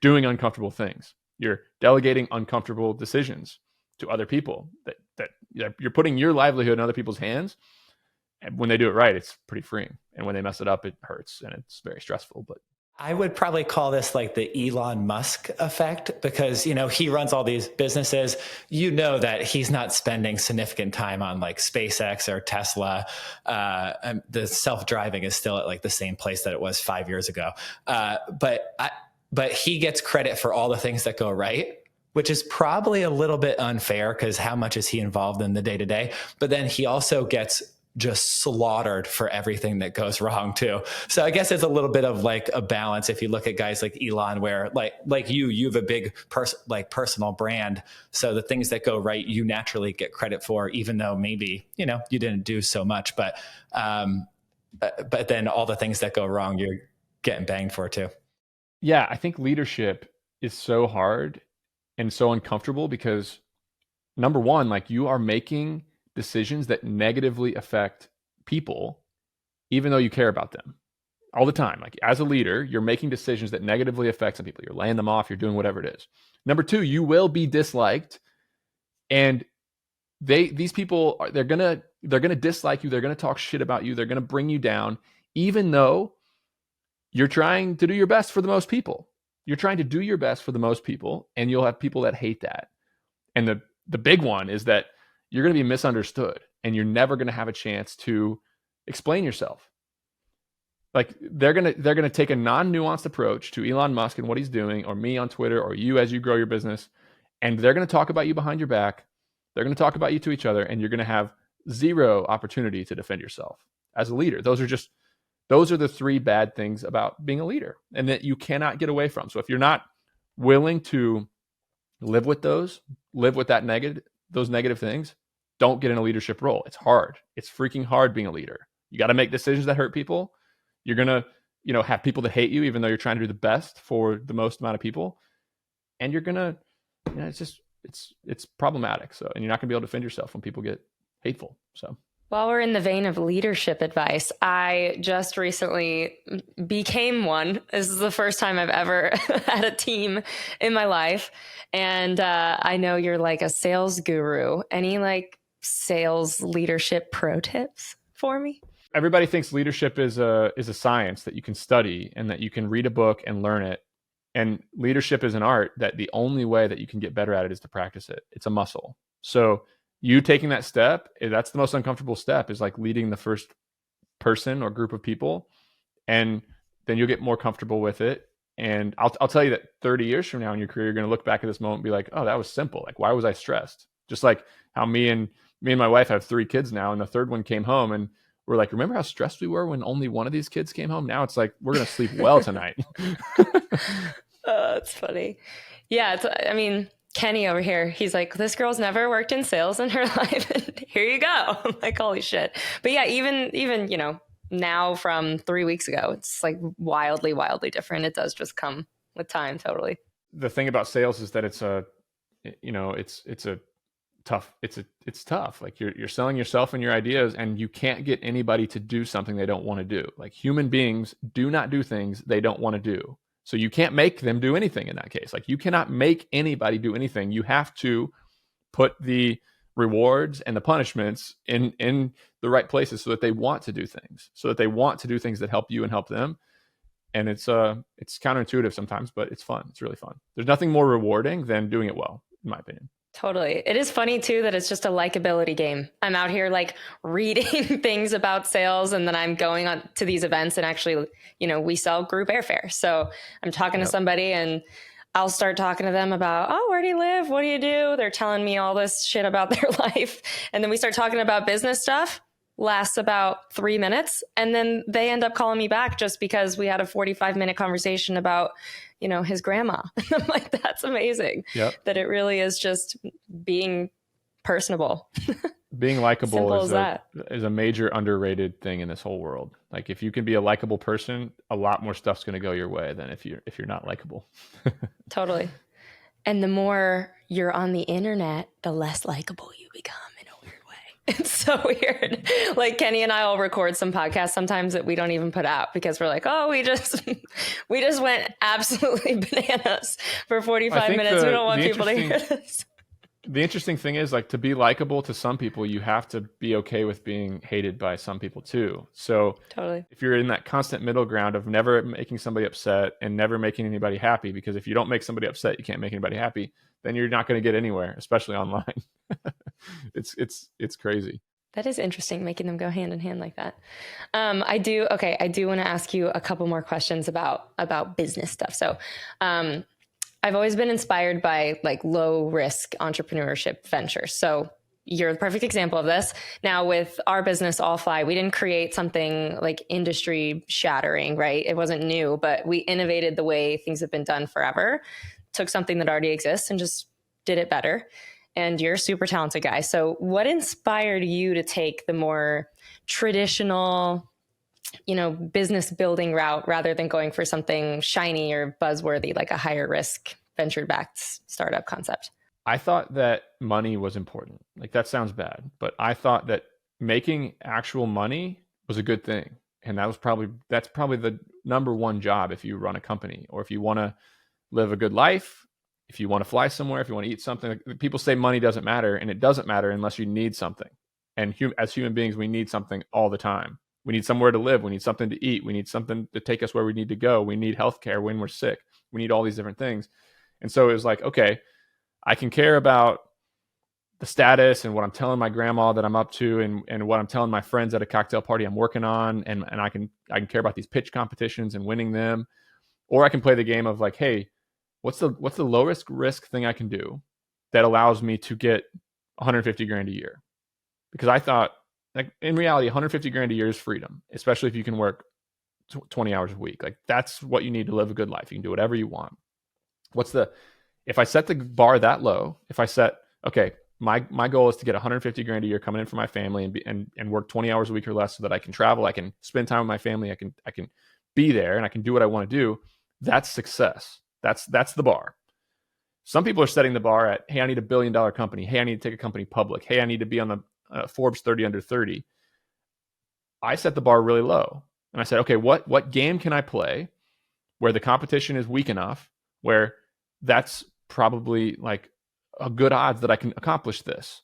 doing uncomfortable things. You're delegating uncomfortable decisions to other people that you're putting your livelihood in other people's hands. And when they do it right, it's pretty freeing. And when they mess it up, it hurts and it's very stressful. But
I would probably call this like the Elon Musk effect, because, he runs all these businesses. That he's not spending significant time on like SpaceX or Tesla. And the self-driving is still at like the same place that it was 5 years ago. But he gets credit for all the things that go right, which is probably a little bit unfair because how much is he involved in the day-to-day? But then he also gets just slaughtered for everything that goes wrong too. So I guess it's a little bit of like a balance. If you look at guys like Elon, where like you have a big personal brand. So the things that go right, you naturally get credit for, even though maybe, you didn't do so much, but then all the things that go wrong, you're getting banged for too.
Yeah, I think leadership is so hard and so uncomfortable because, number one, like you are making decisions that negatively affect people, even though you care about them all the time. Like as a leader, you're making decisions that negatively affect some people. You're laying them off. You're doing whatever it is. Number two, you will be disliked, and these people they're gonna dislike you. They're gonna talk shit about you. They're gonna bring you down, even though you're trying to do your best for the most people. You're trying to do your best for the most people, and you'll have people that hate that. And the big one is that you're going to be misunderstood, and you're never going to have a chance to explain yourself. Like they're going to take a non-nuanced approach to Elon Musk and what he's doing, or me on Twitter, or you as you grow your business, and they're going to talk about you behind your back. They're going to talk about you to each other, and you're going to have zero opportunity to defend yourself as a leader. Those are the three bad things about being a leader, and that you cannot get away from. So if you're not willing to live with those negative things, don't get in a leadership role. It's hard. It's freaking hard being a leader. You got to make decisions that hurt people. You're going to have people that hate you, even though you're trying to do the best for the most amount of people. And you're going to, it's problematic. So, and you're not gonna be able to defend yourself when people get hateful. So.
While we're in the vein of leadership advice, I just recently became one. This is the first time I've ever had a team in my life. And I know you're like a sales guru. Any like sales leadership pro tips for me?
Everybody thinks leadership is a science that you can study and that you can read a book and learn it. And leadership is an art that the only way that you can get better at it is to practice it. It's a muscle. So you taking that step, that's the most uncomfortable step, is like leading the first person or group of people. And then you'll get more comfortable with it. And I'll tell you that 30 years from now in your career, you're going to look back at this moment and be like, oh, that was simple. Like, why was I stressed? Just like how me and my wife have 3 kids now, and the third one came home, and we're like, remember how stressed we were when only one of these kids came home? Now it's like, we're going to sleep well tonight.
That's funny. Yeah. I mean, Kenny over here, he's like, this girl's never worked in sales in her life. And here you go. I'm like, holy shit. But yeah, even, now from 3 weeks ago, it's like wildly, wildly different. It does just come with time. Totally.
The thing about sales is that it's tough. Like you're selling yourself and your ideas, and you can't get anybody to do something they don't want to do. Like human beings do not do things they don't want to do. So you can't make them do anything in that case. Like you cannot make anybody do anything. You have to put the rewards and the punishments in the right places so that they want to do things, that help you and help them. And it's counterintuitive sometimes, but it's fun. It's really fun. There's nothing more rewarding than doing it well, in my opinion.
Totally. It is funny too that it's just a likability game. I'm out here like reading things about sales, and then I'm going on to these events, and actually, we sell group airfare. So I'm talking to somebody, and I'll start talking to them about, oh, where do you live? What do you do? They're telling me all this shit about their life. And then we start talking about business stuff. Lasts about 3 minutes. And then they end up calling me back just because we had a 45-minute conversation about, his grandma. I'm like, that's amazing.
Yep. That
it really is just being personable.
Being likable is a major underrated thing in this whole world. Like if you can be a likable person, a lot more stuff's going to go your way than if you're not likable.
Totally. And the more you're on the internet, the less likable you become. It's so weird. Like Kenny and I will record some podcasts sometimes that we don't even put out because we're like, oh, we just went absolutely bananas for 45 minutes. We don't want people to hear this.
The interesting thing is, like, to be likable to some people, you have to be okay with being hated by some people too. So
totally,
if you're in that constant middle ground of never making somebody upset and never making anybody happy, because if you don't make somebody upset, you can't make anybody happy, then you're not going to get anywhere, especially online. It's crazy.
That is interesting, making them go hand in hand like that. I do want to ask you a couple more questions about business stuff. So I've always been inspired by like low risk entrepreneurship ventures. So you're the perfect example of this. Now with our business, Allfly, we didn't create something like industry shattering, right? It wasn't new, but we innovated the way things have been done forever, took something that already exists and just did it better. And you're a super talented guy. So what inspired you to take the more traditional, business building route rather than going for something shiny or buzzworthy, like a higher risk venture-backed startup concept?
I thought that money was important. Like that sounds bad, but I thought that making actual money was a good thing. And that's probably the number one job if you run a company, or if you want to live a good life. If you want to fly somewhere, if you want to eat something, people say money doesn't matter, and it doesn't matter unless you need something. And as human beings, we need something all the time. We need somewhere to live. We need something to eat. We need something to take us where we need to go. We need healthcare when we're sick. We need all these different things. And so it was like, okay, I can care about the status and what I'm telling my grandma that I'm up to, and what I'm telling my friends at a cocktail party I'm working on, and I can care about these pitch competitions and winning them, or I can play the game of like, hey, what's the lowest risk thing I can do that allows me to get 150 grand a year? Because I thought, like, in reality, 150 grand a year is freedom, especially if you can work 20 hours a week. Like that's what you need to live a good life. You can do whatever you want. If I set the bar that low, if I set, okay, my goal is to get 150 grand a year coming in for my family and work 20 hours a week or less so that I can travel, I can spend time with my family, I can be there and I can do what I want to do, that's success. That's the bar. Some people are setting the bar at, hey, I need $1 billion company. Hey, I need to take a company public. Hey, I need to be on the Forbes 30 under 30. I set the bar really low. And I said, okay, what game can I play where the competition is weak enough, where that's probably like a good odds that I can accomplish this.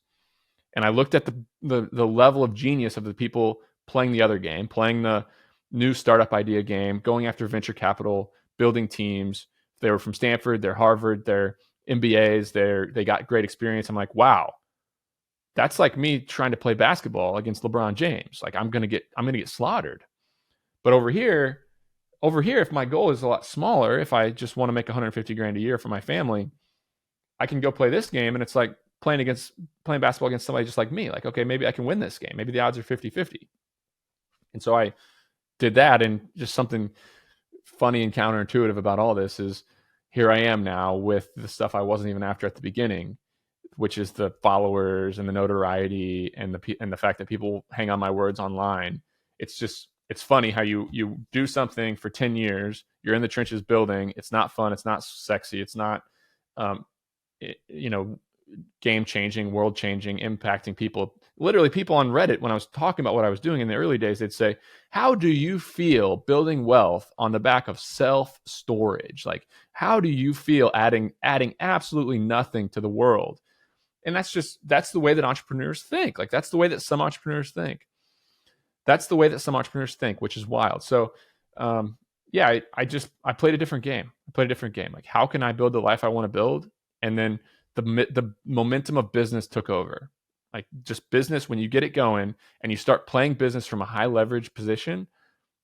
And I looked at the level of genius of the people playing the other game, playing the new startup idea game, going after venture capital, building teams. They were from Stanford, they're Harvard, they're MBAs, they got great experience. I'm like, wow, that's like me trying to play basketball against LeBron James. Like I'm gonna get slaughtered. But over here, if my goal is a lot smaller, if I just want to make 150 grand a year for my family, I can go play this game, and it's like playing basketball against somebody just like me. Like, okay, maybe I can win this game. Maybe the odds are 50-50. And so I did that, and just something funny and counterintuitive about all this is here I am now with the stuff I wasn't even after at the beginning, which is the followers and the notoriety and the fact that people hang on my words online. It's funny how you do something for 10 years, you're in the trenches building, it's not fun, it's not sexy, it's not game changing, world changing, impacting people. Literally, people on Reddit, when I was talking about what I was doing in the early days, they'd say, how do you feel building wealth on the back of self-storage? Like, how do you feel adding absolutely nothing to the world? And that's the way that entrepreneurs think. Like, that's the way that some entrepreneurs think. Which is wild. So, I played a different game. Like, how can I build the life I want to build? And then the momentum of business took over. Like, just business, when you get it going and you start playing business from a high leverage position,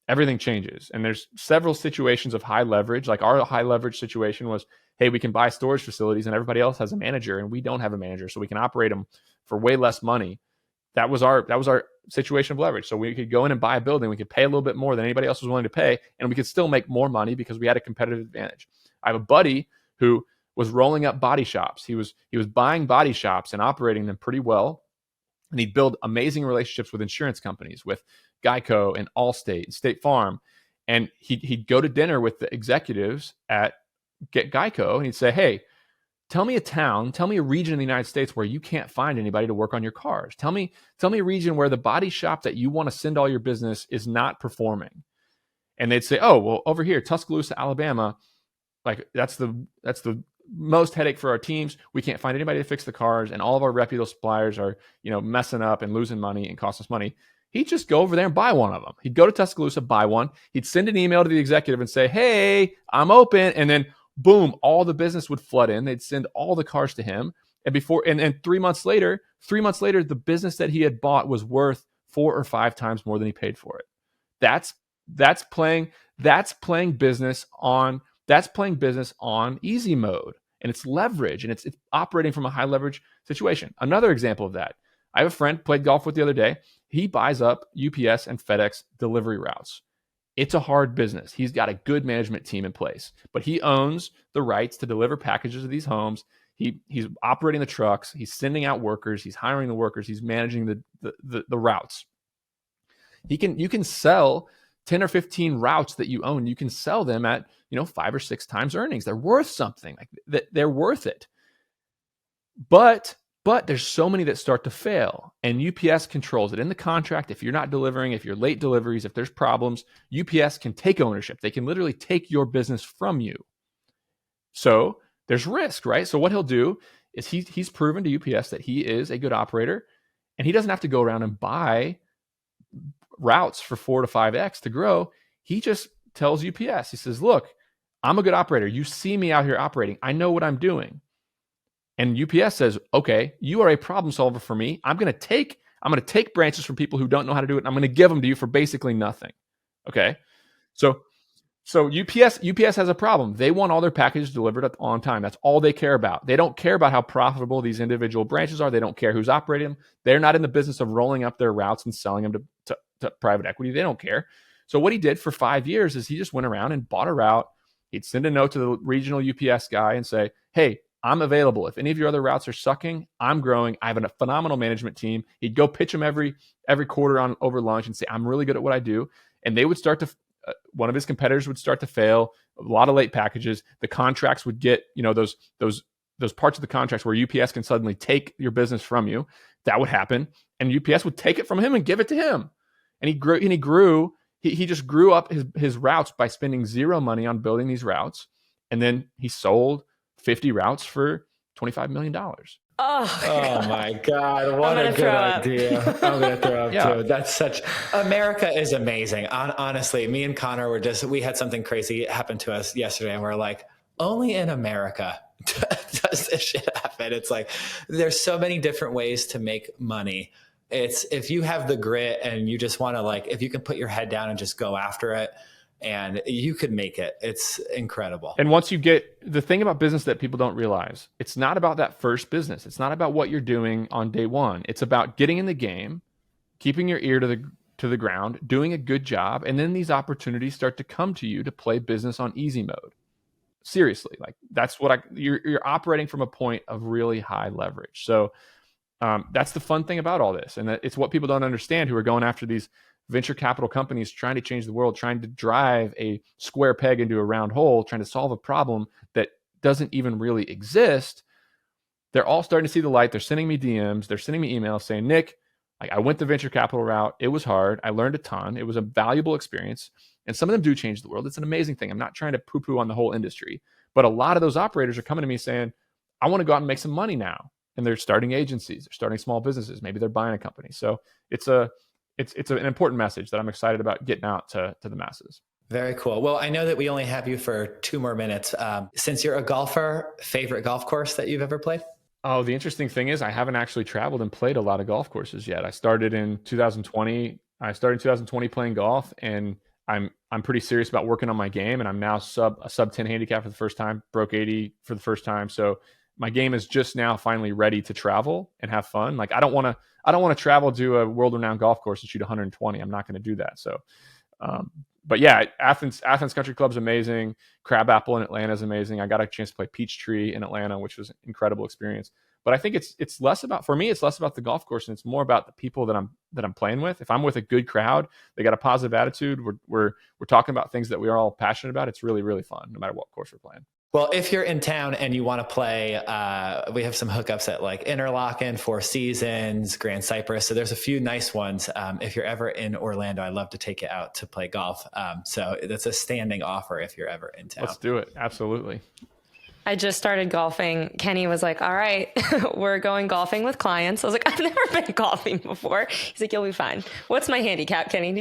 everything changes. And there's several situations of high leverage. Like, our high leverage situation was, hey, we can buy storage facilities and everybody else has a manager and we don't have a manager, so we can operate them for way less money. That was our situation of leverage. So we could go in and buy a building. We could pay a little bit more than anybody else was willing to pay, and we could still make more money because we had a competitive advantage. I have a buddy who was rolling up body shops. He was buying body shops and operating them pretty well. And he'd build amazing relationships with insurance companies, with Geico and Allstate and State Farm. And he'd go to dinner with the executives at Geico, and he'd say, hey, tell me a region in the United States where you can't find anybody to work on your cars. Tell me a region where the body shop that you want to send all your business is not performing. And they'd say, oh, well, over here, Tuscaloosa, Alabama, like that's the most headache for our teams. We can't find anybody to fix the cars, and all of our reputable suppliers are, messing up and losing money and cost us money. He'd just go over there and buy one of them. He'd go to Tuscaloosa, buy one. He'd send an email to the executive and say, hey, I'm open. And then boom, all the business would flood in. They'd send all the cars to him. And 3 months later, the business that he had bought was worth 4 or 5 times more than he paid for it. That's playing business on easy mode, and it's leverage, and it's operating from a high leverage situation. Another example of that, I have a friend, played golf with the other day. He buys up UPS and FedEx delivery routes. It's a hard business. He's got a good management team in place, but he owns the rights to deliver packages to these homes. He's operating the trucks. He's sending out workers. He's hiring the workers. He's managing the routes. You can sell 10 or 15 routes that you own. You can sell them at 5 or 6 times earnings. They're worth something. Like they're worth it. But there's so many that start to fail, and UPS controls it in the contract. If you're not delivering, if you're late deliveries, if there's problems, UPS can take ownership. They can literally take your business from you. So there's risk, right? So what he'll do is he's proven to UPS that he is a good operator, and he doesn't have to go around and buy routes for 4 to 5x to grow. He just tells UPS, he says, look, I'm a good operator. You see me out here operating. I know what I'm doing. And UPS says, okay, you are a problem solver for me. I'm going to take branches from people who don't know how to do it, and I'm going to give them to you for basically nothing. Okay. So UPS has a problem. They want all their packages delivered on time. That's all they care about. They don't care about how profitable these individual branches are. They don't care who's operating them. They're not in the business of rolling up their routes and selling them to private equity. They don't care. So what he did for 5 years is he just went around and bought a route. He'd send a note to the regional UPS guy and say, hey, I'm available. If any of your other routes are sucking, I'm growing. I have a phenomenal management team. He'd go pitch them every quarter over lunch and say, I'm really good at what I do. And they would start to one of his competitors would start to fail, a lot of late packages. The contracts would get, those parts of the contracts where UPS can suddenly take your business from you. That would happen. And UPS would take it from him and give it to him. And he just grew up his routes by spending zero money on building these routes. And then he sold 50 routes for $25 million.
Oh
my God. What a good idea. I'm going to throw up too. That's America is amazing. Honestly, me and Connor we had something crazy happen to us yesterday, and we're like, only in America does this shit happen. It's like, there's so many different ways to make money. It's if you have the grit and you just want to if you can put your head down and just go after it, and you could make it. It's incredible.
And once you get the thing about business that people don't realize, it's not about that first business. It's not about what you're doing on day one. It's about getting in the game, keeping your ear to the ground, doing a good job. And then these opportunities start to come to you to play business on easy mode. Seriously, that's what you're operating from a point of really high leverage. So that's the fun thing about all this. And it's what people don't understand who are going after these venture capital companies trying to change the world, trying to drive a square peg into a round hole, trying to solve a problem that doesn't even really exist. They're all starting to see the light. They're sending me DMs. They're sending me emails saying, Nick, I went the venture capital route. It was hard. I learned a ton. It was a valuable experience. And some of them do change the world. It's an amazing thing. I'm not trying to poo-poo on the whole industry. But a lot of those operators are coming to me saying, I want to go out and make some money now. And they're starting agencies. They're starting small businesses. Maybe they're buying a company. So it's an important message that I'm excited about getting out to the masses.
Very cool. Well, I know that we only have you for 2 more minutes. Since you're a golfer, favorite golf course that you've ever played?
Oh, the interesting thing is I haven't actually traveled and played a lot of golf courses yet. I started in 2020. Playing golf, and I'm pretty serious about working on my game. And I'm now a sub 10 handicap for the first time, broke 80 for the first time. So my game is just now finally ready to travel and have fun. I don't want to travel to a world-renowned golf course and shoot 120. I'm not going to do that. So, but yeah, Athens Country Club's amazing. Crabapple in Atlanta is amazing. I got a chance to play Peachtree in Atlanta, which was an incredible experience. But I think it's less about, for me, it's less about the golf course, and it's more about the people that I'm playing with. If I'm with a good crowd, they got a positive attitude. We're talking about things that we are all passionate about. It's really, really fun, no matter what course we're playing.
Well, if you're in town and you want to play, we have some hookups at Interlaken, Four Seasons, Grand Cypress. So there's a few nice ones. If you're ever in Orlando, I'd love to take you out to play golf. So that's a standing offer if you're ever in town.
Let's do it. Absolutely.
I just started golfing. Kenny was like, all right, we're going golfing with clients. I was like, I've never been golfing before. He's like, you'll be fine. What's my handicap, Kenny? Do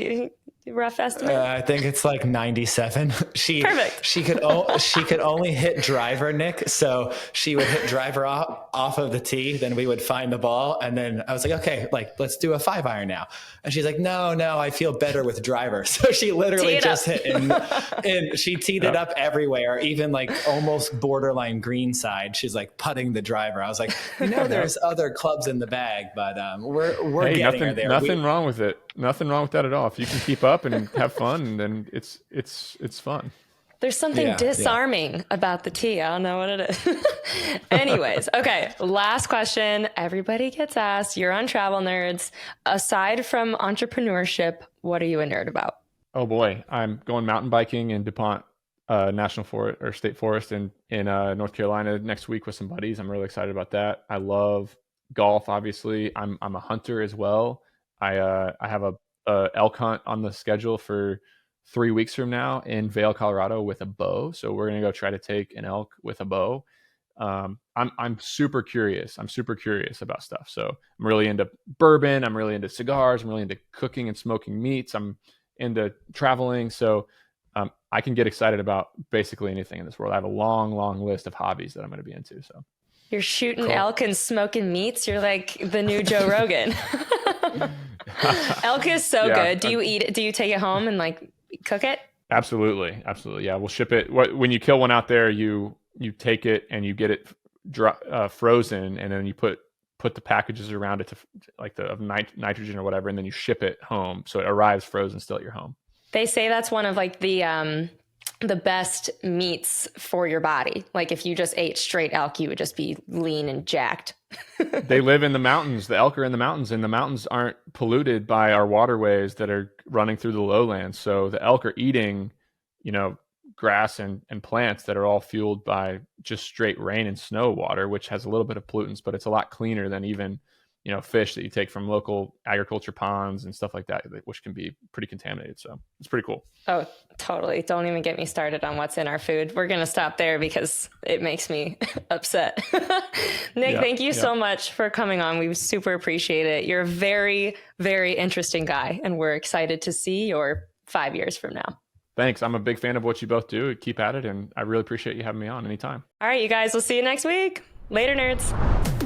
you rough estimate?
I think it's 97.
Perfect.
She could only hit driver, Nick. So she would hit driver off of the tee. Then we would find the ball. And then I was like, okay, let's do a 5-iron now. And she's like, no, I feel better with driver. So she literally just hit and she teed it up everywhere, even almost borderline green side. She's putting the driver. I was like, there's other clubs in the bag, but we're getting her there.
Nothing wrong with it. Nothing wrong with that at all. If you can keep up and have fun, then it's fun.
There's something disarming about the tee. I don't know what it is. Anyways, okay. Last question. Everybody gets asked. You're on Travel Nerds. Aside from entrepreneurship, what are you a nerd about?
Oh boy, I'm going mountain biking in DuPont National Forest or State Forest in North Carolina next week with some buddies. I'm really excited about that. I love golf. Obviously, I'm a hunter as well. I have a elk hunt on the schedule for 3 weeks from now in Vail, Colorado with a bow. So we're going to go try to take an elk with a bow. I'm super curious. I'm super curious about stuff. So I'm really into bourbon. I'm really into cigars. I'm really into cooking and smoking meats. I'm into traveling. So I can get excited about basically anything in this world. I have a long, long list of hobbies that I'm going to be into. So
you're shooting elk and smoking meats. You're like the new Joe Rogan. Elk is so good. Do you eat it? Do you take it home and cook it?
Absolutely. Yeah. We'll ship it. When you kill one out there, you take it and you get it frozen, and then you put the packages around it to nitrogen or whatever, and then you ship it home. So it arrives frozen still at your home.
They say that's one of the the best meats for your body. Like if you just ate straight elk, you would just be lean and jacked.
They live in the mountains. The elk are in the mountains, and the mountains aren't polluted by our waterways that are running through the lowlands. So the elk are eating, grass and plants that are all fueled by just straight rain and snow water, which has a little bit of pollutants, but it's a lot cleaner than even fish that you take from local agriculture ponds and stuff like that, which can be pretty contaminated. So it's pretty cool.
Oh, totally. Don't even get me started on what's in our food. We're going to stop there because it makes me upset. Nick, thank you so much for coming on. We super appreciate it. You're a very, very interesting guy, and we're excited to see your 5 years from now.
Thanks. I'm a big fan of what you both do. Keep at it, and I really appreciate you having me on anytime.
All right, you guys, we'll see you next week. Later, nerds.